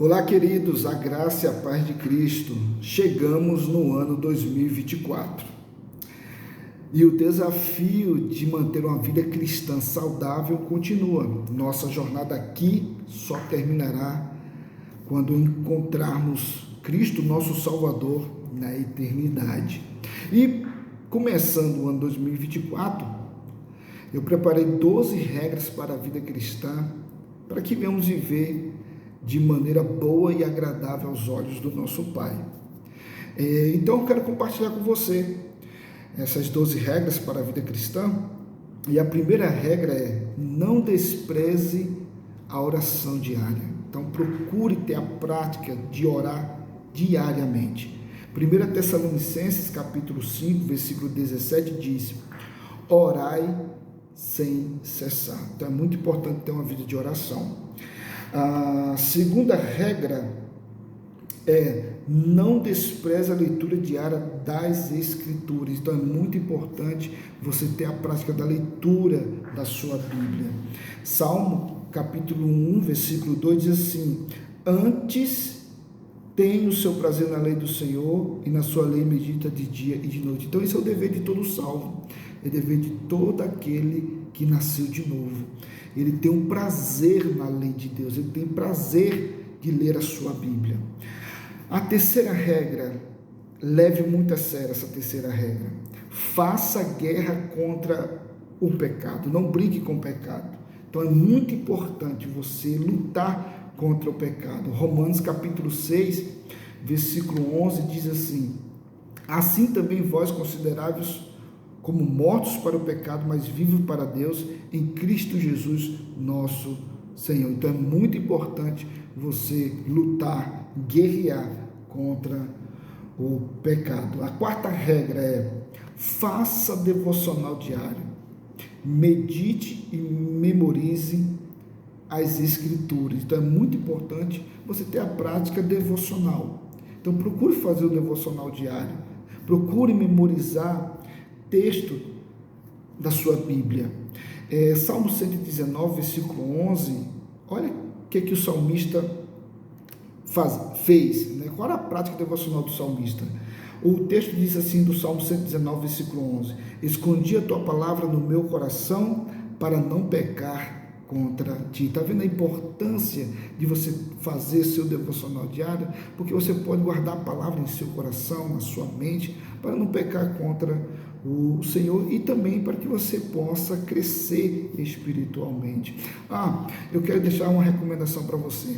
Olá, queridos, a graça e a paz de Cristo. Chegamos no ano 2024 e o desafio de manter uma vida cristã saudável continua. Nossa jornada aqui só terminará quando encontrarmos Cristo, nosso Salvador, na eternidade. E começando o ano 2024, eu preparei 12 regras para a vida cristã, para que venhamos viver de maneira boa e agradável aos olhos do nosso Pai. Então eu quero compartilhar com você essas 12 regras para a vida cristã. E a primeira regra é: não despreze a oração diária. Então procure ter a prática de orar diariamente. 1 Tessalonicenses capítulo 5, versículo 17 diz: orai sem cessar. Então é muito importante ter uma vida de oração. A segunda regra é: não despreze a leitura diária das Escrituras. Então é muito importante você ter a prática da leitura da sua Bíblia. Salmo capítulo 1, versículo 2 diz assim: antes tenha o seu prazer na lei do Senhor, e na sua lei medita de dia e de noite. Então esse é o dever de todo salvo, é o dever de todo aquele que nasceu de novo. Ele tem um prazer na lei de Deus, ele tem prazer de ler a sua Bíblia. A terceira regra, leve muito a sério essa terceira regra: faça guerra contra o pecado, não brigue com o pecado. Então é muito importante você lutar contra o pecado. Romanos capítulo 6, versículo 11 diz assim: assim também vós consideráveis como mortos para o pecado, mas vivos para Deus em Cristo Jesus nosso Senhor. Então é muito importante você lutar, guerrear contra o pecado. A quarta regra é: faça devocional diário, medite e memorize as Escrituras. Então é muito importante você ter a prática devocional. Então procure fazer o devocional diário, procure memorizar texto da sua Bíblia. Salmo 119, versículo 11, olha o que o salmista fez, né? Qual era a prática devocional do salmista? O texto diz assim, do Salmo 119, versículo 11: escondi a tua palavra no meu coração para não pecar contra ti. Está vendo a importância de você fazer seu devocional diário? Porque você pode guardar a palavra em seu coração, na sua mente, para não pecar contra o Senhor, e também para que você possa crescer espiritualmente. Eu quero deixar uma recomendação para você.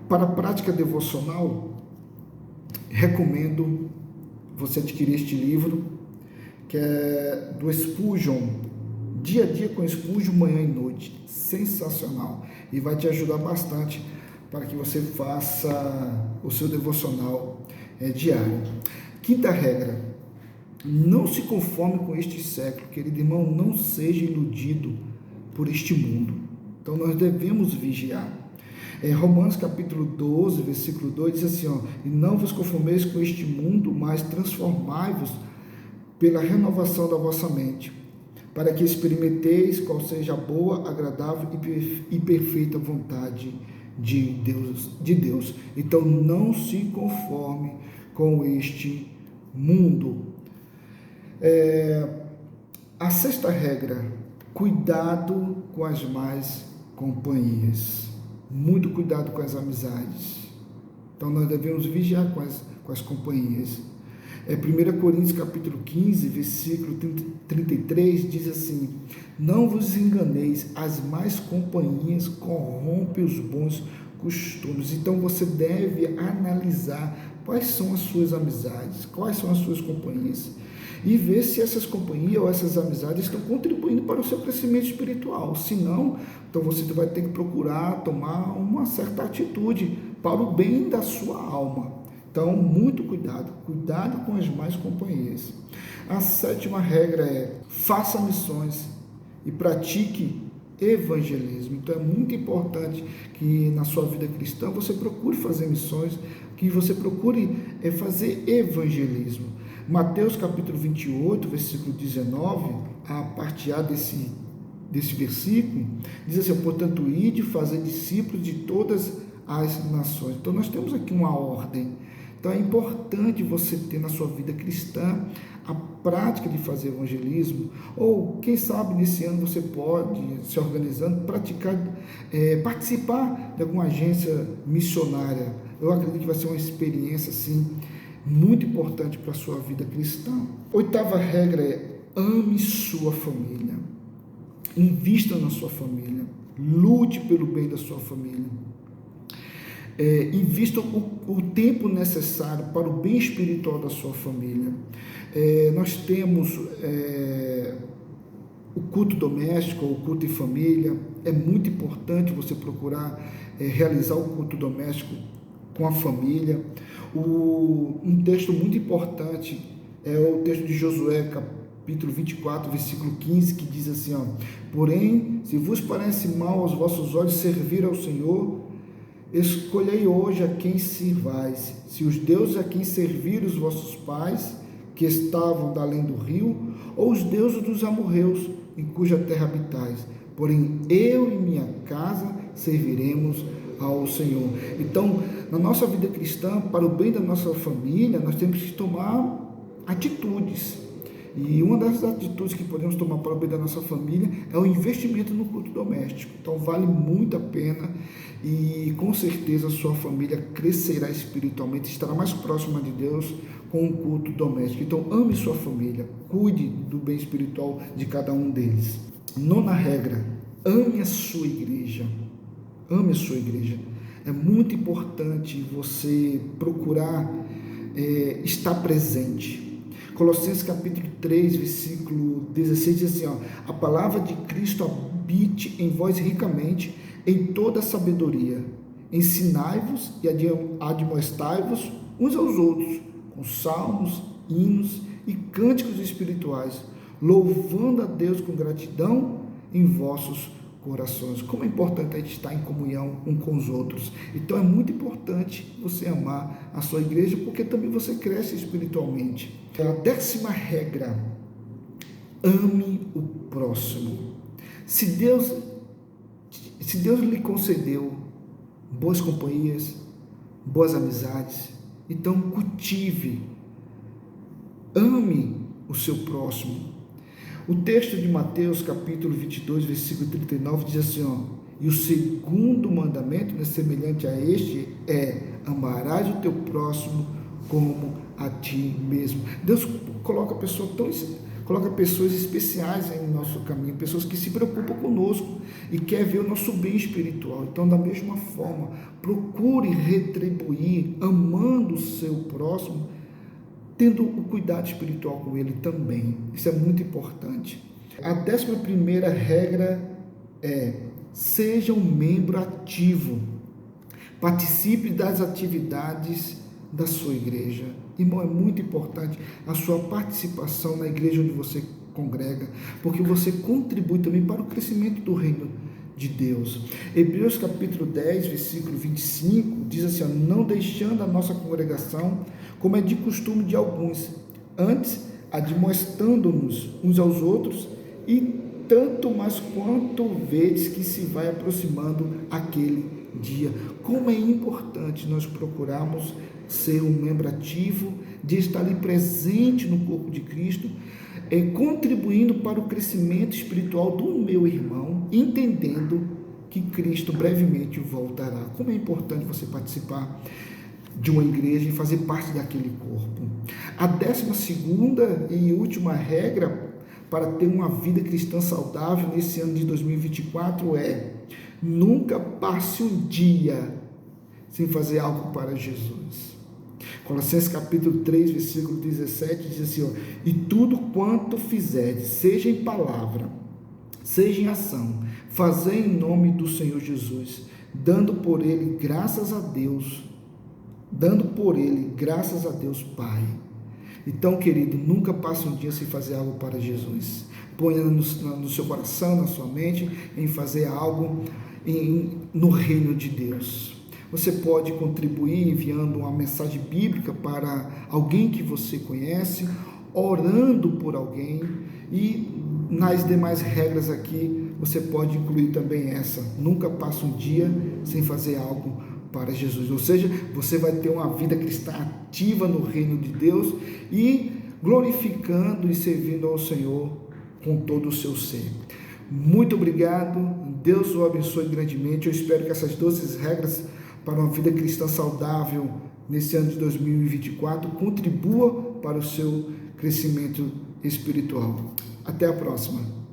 Para a prática devocional, recomendo você adquirir este livro, que é do Spurgeon, Dia a Dia com Spurgeon, Manhã e Noite. Sensacional, e vai te ajudar bastante para que você faça o seu devocional diário. Quinta regra: não se conforme com este século, querido irmão, não seja iludido por este mundo. Então nós devemos vigiar. Romanos capítulo 12, versículo 2 diz assim: e não vos conformeis com este mundo, mas transformai-vos pela renovação da vossa mente, para que experimenteis qual seja a boa, agradável e perfeita vontade de Deus. Então não se conforme com este mundo. A sexta regra: cuidado com as más companhias. Muito cuidado com as amizades. Então nós devemos vigiar com as companhias. 1 Coríntios capítulo 15, versículo 33 diz assim: não vos enganeis, as más companhias corrompem os bons costumes. Então você deve analisar quais são as suas amizades, quais são as suas companhias, e ver se essas companhias ou essas amizades estão contribuindo para o seu crescimento espiritual. Se não, então você vai ter que procurar tomar uma certa atitude para o bem da sua alma. Então, muito cuidado com as más companhias. A sétima regra é: faça missões e pratique evangelismo. Então é muito importante que na sua vida cristã você procure fazer missões, que você procure fazer evangelismo. Mateus capítulo 28, versículo 19, a parte A desse versículo, diz assim: portanto, ide fazer discípulos de todas às nações. Então nós temos aqui uma ordem. Então é importante você ter na sua vida cristã a prática de fazer evangelismo, ou quem sabe nesse ano você pode, se organizando, participar de alguma agência missionária. Eu acredito que vai ser uma experiência assim muito importante para a sua vida cristã. Oitava regra é: ame sua família. Invista na sua família. Lute pelo bem da sua família. Invista o tempo necessário para o bem espiritual da sua família. Nós temos o culto doméstico, o culto em família. É muito importante você procurar realizar o culto doméstico com a família. Um texto muito importante é o texto de Josué, capítulo 24, versículo 15, que diz assim, porém, se vos parece mal aos vossos olhos servir ao Senhor, escolhei hoje a quem sirvais, se os deuses a quem serviram os vossos pais, que estavam da além do rio, ou os deuses dos amorreus, em cuja terra habitais. Porém, eu e minha casa serviremos ao Senhor. Então, na nossa vida cristã, para o bem da nossa família, nós temos que tomar atitudes. E uma das atitudes que podemos tomar para o bem da nossa família é o investimento no culto doméstico. Então vale muito a pena e com certeza a sua família crescerá espiritualmente, estará mais próxima de Deus com o culto doméstico. Então ame sua família, cuide do bem espiritual de cada um deles. Nona regra: ame a sua igreja. Ame a sua igreja. É muito importante você procurar estar presente. Colossenses capítulo 3, versículo 16 diz assim, a palavra de Cristo habite em vós ricamente, em toda sabedoria. Ensinai-vos e admoestai-vos uns aos outros, com salmos, hinos e cânticos espirituais, louvando a Deus com gratidão em vossos corações. Como é importante a gente estar em comunhão um com os outros. Então é muito importante você amar a sua igreja, porque também você cresce espiritualmente. A 10ª regra: ame o próximo. Se Deus lhe concedeu boas companhias, boas amizades, então cultive, ame o seu próximo. O texto de Mateus, capítulo 22, versículo 39, diz assim, e o segundo mandamento, semelhante a este, amarás o teu próximo como a ti mesmo. Deus coloca pessoas especiais em nosso caminho, pessoas que se preocupam conosco e quer ver o nosso bem espiritual. Então, da mesma forma, procure retribuir, amando o seu próximo, tendo o cuidado espiritual com ele também. Isso é muito importante. A 11ª regra é: seja um membro ativo. Participe das atividades da sua igreja. Irmão, é muito importante a sua participação na igreja onde você congrega, porque você contribui também para o crescimento do reino de Deus. Hebreus capítulo 10, versículo 25, diz assim, não deixando a nossa congregação, como é de costume de alguns, antes admoestando-nos uns aos outros, e tanto mais quanto vedes que se vai aproximando aquele dia. Como é importante nós procurarmos ser um membro ativo, de estar ali presente no corpo de Cristo, contribuindo para o crescimento espiritual do meu irmão, entendendo que Cristo brevemente voltará. Como é importante você participar de uma igreja e fazer parte daquele corpo. A 12ª e última regra para ter uma vida cristã saudável nesse ano de 2024 é: nunca passe um dia sem fazer algo para Jesus. Colossenses capítulo 3, versículo 17 diz assim, e tudo quanto fizerdes, seja em palavra, seja em ação, fazei em nome do Senhor Jesus, dando por ele graças a Deus Pai. Então, querido, nunca passe um dia sem fazer algo para Jesus. Ponha no seu coração, na sua mente, em fazer algo no reino de Deus. Você pode contribuir enviando uma mensagem bíblica para alguém que você conhece, orando por alguém, e nas demais regras aqui você pode incluir também essa: nunca passe um dia sem fazer algo para Jesus. Ou seja, você vai ter uma vida cristã ativa no reino de Deus e glorificando e servindo ao Senhor com todo o seu ser. Muito obrigado, Deus o abençoe grandemente. Eu espero que essas 12 regras para uma vida cristã saudável nesse ano de 2024 contribua para o seu crescimento espiritual. Até a próxima.